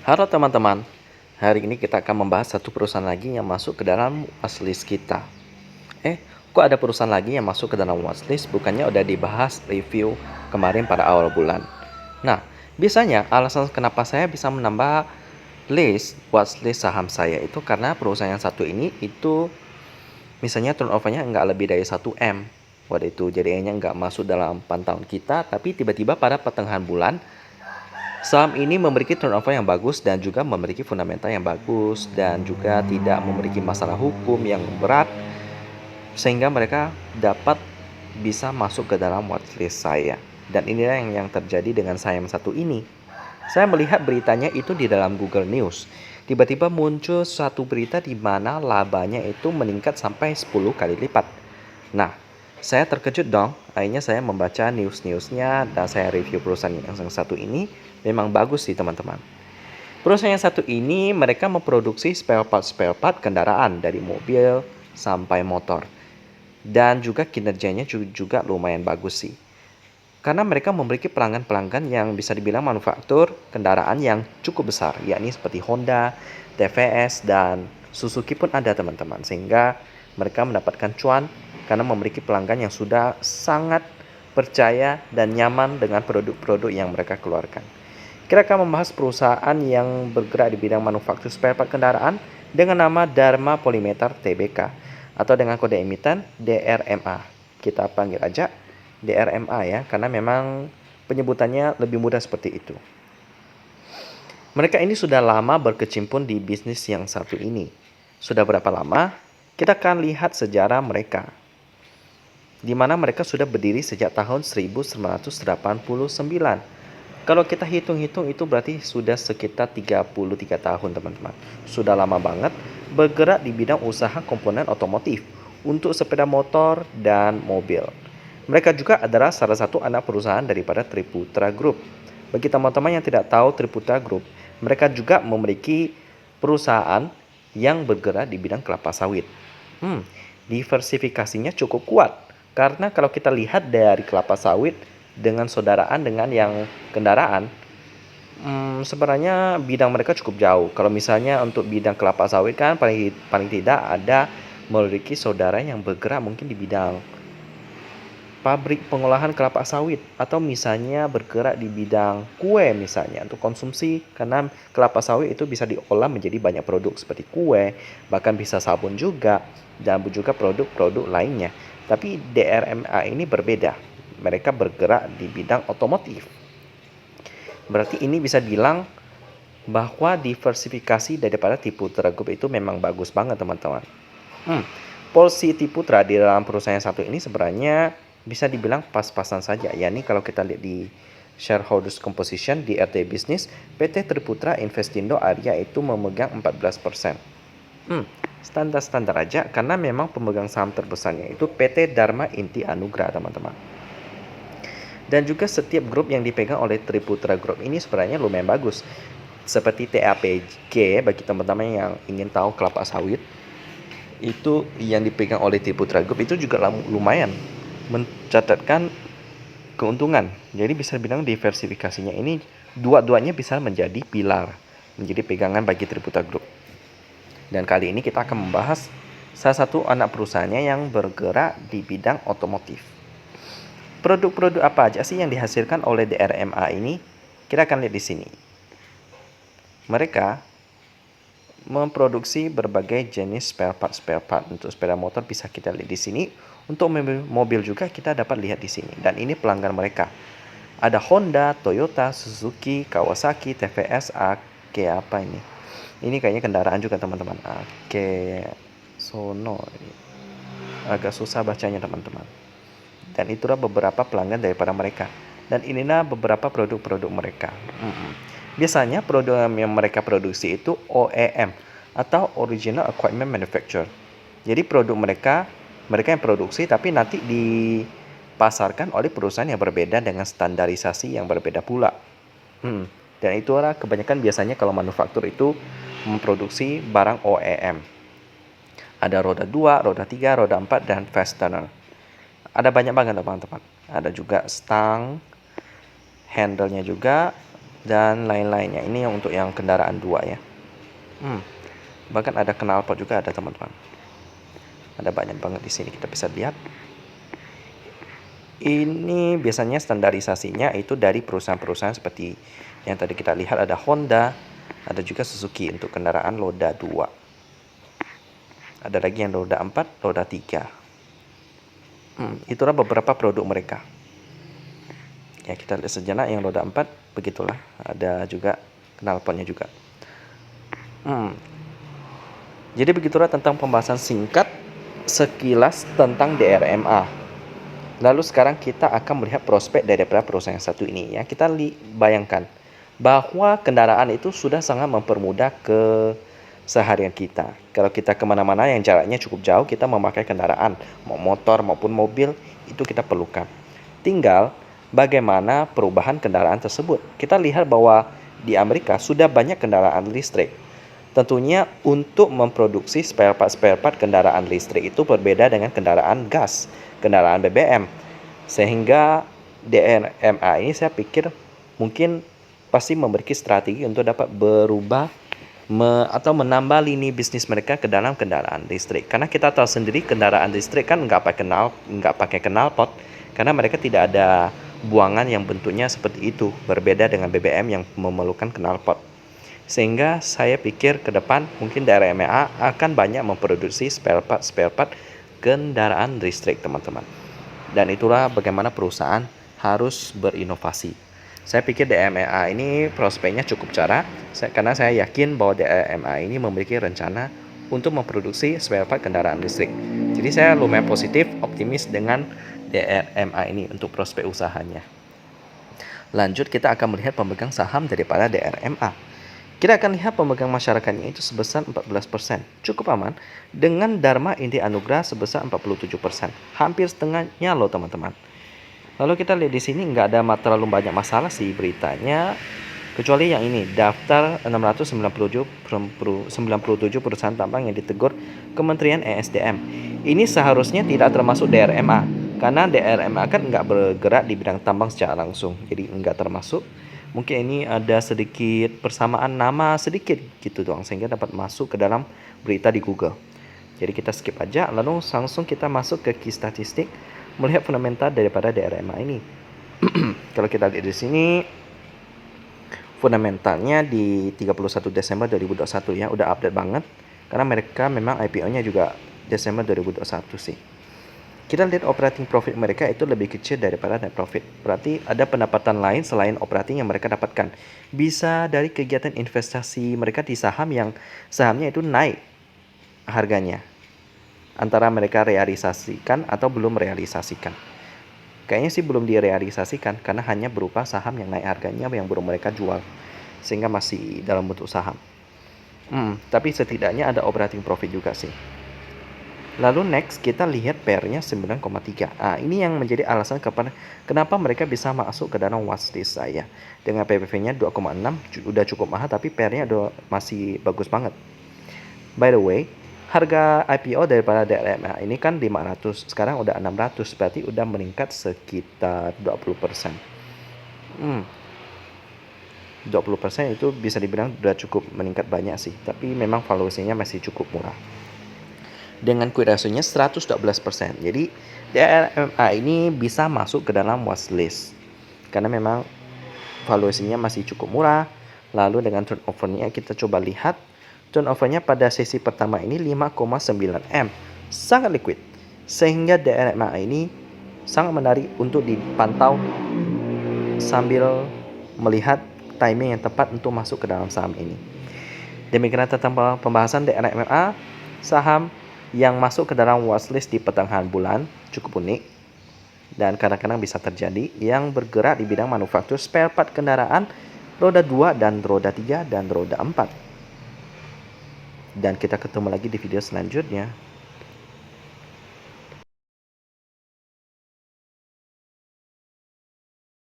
Halo teman-teman, hari ini kita akan membahas satu perusahaan lagi yang masuk ke dalam watchlist kita. Kok ada perusahaan lagi yang masuk ke dalam watchlist? Bukannya udah dibahas review kemarin pada awal bulan. Nah, biasanya alasan kenapa saya bisa menambah watchlist saham saya itu karena perusahaan yang satu ini itu misalnya turnovernya nggak lebih dari 1 M. Waktu itu jadinya nggak masuk dalam pantauan kita, tapi tiba-tiba pada pertengahan bulan saham ini memiliki turnover yang bagus dan juga memiliki fundamental yang bagus dan juga tidak memiliki masalah hukum yang berat sehingga mereka dapat bisa masuk ke dalam watchlist saya. Dan inilah yang terjadi dengan saham satu ini. Saya melihat beritanya itu di dalam Google News. Tiba-tiba muncul suatu berita di mana labanya itu meningkat sampai 10 kali lipat. Nah, saya terkejut dong. Akhirnya saya membaca news-newsnya dan saya review perusahaan yang satu ini. Memang bagus sih teman-teman. Perusahaan yang satu ini mereka memproduksi spare part kendaraan dari mobil sampai motor. Dan juga kinerjanya juga lumayan bagus sih. Karena mereka memiliki pelanggan-pelanggan yang bisa dibilang manufaktur kendaraan yang cukup besar, yakni seperti Honda, TVS, dan Suzuki pun ada teman-teman. Sehingga mereka mendapatkan cuan karena memiliki pelanggan yang sudah sangat percaya dan nyaman dengan produk-produk yang mereka keluarkan. Kita akan membahas perusahaan yang bergerak di bidang manufaktur spare part kendaraan dengan nama Dharma Polymeter Tbk atau dengan kode emiten DRMA. Kita panggil aja DRMA ya, karena memang penyebutannya lebih mudah seperti itu. Mereka ini sudah lama berkecimpung di bisnis yang satu ini. Sudah berapa lama? Kita akan lihat sejarah mereka. Di mana mereka sudah berdiri sejak tahun 1989. Kalau kita hitung-hitung itu berarti sudah sekitar 33 tahun teman-teman. Sudah lama banget bergerak di bidang usaha komponen otomotif untuk sepeda motor dan mobil. Mereka juga adalah salah satu anak perusahaan daripada Triputra Group. Bagi teman-teman yang tidak tahu Triputra Group, mereka juga memiliki perusahaan yang bergerak di bidang kelapa sawit. Diversifikasinya cukup kuat. Karena kalau kita lihat dari kelapa sawit dengan saudaraan dengan yang kendaraan, sebenarnya bidang mereka cukup jauh. Kalau misalnya untuk bidang kelapa sawit kan paling tidak ada memiliki saudara yang bergerak mungkin di bidang pabrik pengolahan kelapa sawit atau misalnya bergerak di bidang kue misalnya untuk konsumsi, karena kelapa sawit itu bisa diolah menjadi banyak produk seperti kue, bahkan bisa sabun juga dan juga produk-produk lainnya. Tapi DRMA ini berbeda. Mereka bergerak di bidang otomotif. Berarti ini bisa bilang bahwa diversifikasi daripada Triputra Group itu memang bagus banget teman-teman. Porsi Triputra di dalam perusahaan satu ini sebenarnya bisa dibilang pas-pasan saja. Yakni kalau kita lihat di shareholders composition di RT Business, PT Triputra Investindo Arya itu memegang 14%. Standar-standar aja karena memang pemegang saham terbesarnya itu PT Dharma Inti Anugrah teman-teman. Dan juga setiap grup yang dipegang oleh Triputra Group ini sebenarnya lumayan bagus. Seperti TAPG bagi teman-teman yang ingin tahu kelapa sawit, itu yang dipegang oleh Triputra Group itu juga lumayan mencatatkan keuntungan. Jadi bisa bilang diversifikasinya ini dua-duanya bisa menjadi pilar, menjadi pegangan bagi Triputra Group. Dan kali ini kita akan membahas salah satu anak perusahaannya yang bergerak di bidang otomotif. Produk-produk apa aja sih yang dihasilkan oleh DRMA ini? Kita akan lihat di sini. Mereka memproduksi berbagai jenis spare part. Untuk sepeda motor bisa kita lihat di sini. Untuk mobil juga kita dapat lihat di sini. Dan ini pelanggan mereka. Ada Honda, Toyota, Suzuki, Kawasaki, TVS, apa ini? Ini kayaknya kendaraan juga teman-teman. Sono. Agak susah bacanya teman-teman. Dan itulah beberapa pelanggan daripada mereka. Dan inilah beberapa produk-produk mereka. Biasanya produk yang mereka produksi itu OEM atau Original Equipment Manufacturer. Jadi produk mereka yang produksi tapi nanti dipasarkan oleh perusahaan yang berbeda dengan standarisasi yang berbeda pula. Dan itulah kebanyakan biasanya kalau manufaktur itu memproduksi barang OEM. Ada roda 2, roda 3, roda 4, dan fastener. Ada banyak banget teman-teman. Ada juga stang, handle-nya juga, dan lain-lainnya. Ini yang untuk yang kendaraan 2 ya. Bahkan ada knalpot juga ada teman-teman. Ada banyak banget di sini, kita bisa lihat. Ini biasanya standarisasinya itu dari perusahaan-perusahaan seperti yang tadi kita lihat, ada Honda, ada juga Suzuki untuk kendaraan roda 2. Ada lagi yang roda 4, roda 3. Itulah beberapa produk mereka. Ya, kita lihat sejenak yang roda 4, begitulah. Ada juga knalpotnya juga. Jadi begitulah tentang pembahasan singkat sekilas tentang DRMA. Lalu sekarang kita akan melihat prospek daripada perusahaan yang satu ini ya. Kita bayangkan bahwa kendaraan itu sudah sangat mempermudah keseharian kita. Kalau kita kemana-mana yang jaraknya cukup jauh, kita memakai kendaraan, mau motor maupun mobil, itu kita perlukan. Tinggal bagaimana perubahan kendaraan tersebut. Kita lihat bahwa di Amerika sudah banyak kendaraan listrik. Tentunya untuk memproduksi spare part kendaraan listrik itu berbeda dengan kendaraan gas, kendaraan BBM. Sehingga DRMA ini saya pikir mungkin pasti memiliki strategi untuk dapat berubah atau menambah lini bisnis mereka ke dalam kendaraan listrik. Karena kita tahu sendiri kendaraan listrik kan nggak pakai knalpot, karena mereka tidak ada buangan yang bentuknya seperti itu, berbeda dengan BBM yang memerlukan knalpot. Sehingga saya pikir ke depan mungkin DRMA akan banyak memproduksi spare part kendaraan listrik, teman-teman. Dan itulah bagaimana perusahaan harus berinovasi. Saya pikir DRMA ini prospeknya cukup cerah, karena saya yakin bahwa DRMA ini memiliki rencana untuk memproduksi spare part kendaraan listrik. Jadi saya lumayan positif, optimis dengan DRMA ini untuk prospek usahanya. Lanjut, kita akan melihat pemegang saham daripada DRMA. Kita akan lihat pemegang masyarakatnya itu sebesar 14%. Cukup aman. Dengan Dharma Inti Anugrah sebesar 47%. Hampir setengahnya loh teman-teman. Lalu kita lihat di sini nggak ada terlalu banyak masalah sih beritanya. Kecuali yang ini, daftar 697 perusahaan tambang yang ditegur Kementerian ESDM. Ini seharusnya tidak termasuk DRMA. Karena DRMA kan nggak bergerak di bidang tambang secara langsung. Jadi nggak termasuk. Mungkin ini ada sedikit persamaan nama sedikit gitu doang, sehingga dapat masuk ke dalam berita di Google. Jadi kita skip aja, lalu langsung kita masuk ke key statistik, melihat fundamental daripada DRMA ini. Kalau kita lihat di sini, fundamentalnya di 31 Desember 2021 ya, udah update banget. Karena mereka memang IPO-nya juga Desember 2021 sih. Kita lihat operating profit mereka itu lebih kecil daripada net profit. Berarti ada pendapatan lain selain operating yang mereka dapatkan. Bisa dari kegiatan investasi mereka di saham yang sahamnya itu naik harganya. Antara mereka realisasikan atau belum realisasikan. Kayaknya sih belum direalisasikan karena hanya berupa saham yang naik harganya yang belum mereka jual. Sehingga masih dalam bentuk saham. Tapi setidaknya ada operating profit juga sih. Lalu next kita lihat PER-nya 9,3. Ini yang menjadi alasan kenapa mereka bisa masuk ke dalam watchlist saya. Dengan PBV-nya 2,6 udah cukup mahal, tapi PER-nya masih bagus banget. By the way, harga IPO daripada DRMA ini kan 500, sekarang udah 600, berarti udah meningkat sekitar 20%. 20% itu bisa dibilang udah cukup meningkat banyak sih, tapi memang valuasinya masih cukup murah. Dengan quick ratio-nya 112%. Jadi DRMA ini bisa masuk ke dalam watchlist karena memang valuasinya masih cukup murah. Lalu dengan turnover-nya kita coba lihat, turnover-nya pada sesi pertama ini 5,9 M, sangat liquid, sehingga DRMA ini sangat menarik untuk dipantau sambil melihat timing yang tepat untuk masuk ke dalam saham ini. Demikian tentang pembahasan DRMA, saham yang masuk ke dalam watchlist di pertengahan bulan, cukup unik dan kadang-kadang bisa terjadi, yang bergerak di bidang manufaktur spare part kendaraan roda 2 dan roda 3 dan roda 4. Dan kita ketemu lagi di video selanjutnya.